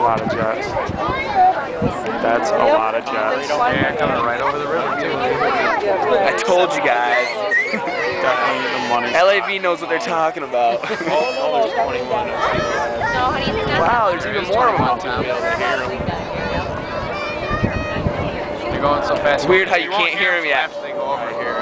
lot of jets. That's a lot of jets. Yeah, coming right over the river too. I told you guys. Definitely the money. LAV knows what they're talking about. Oh, there's 21. Wow, there's even more of them on town. They're going so fast. It's weird how you can't hear them yet. They go over here.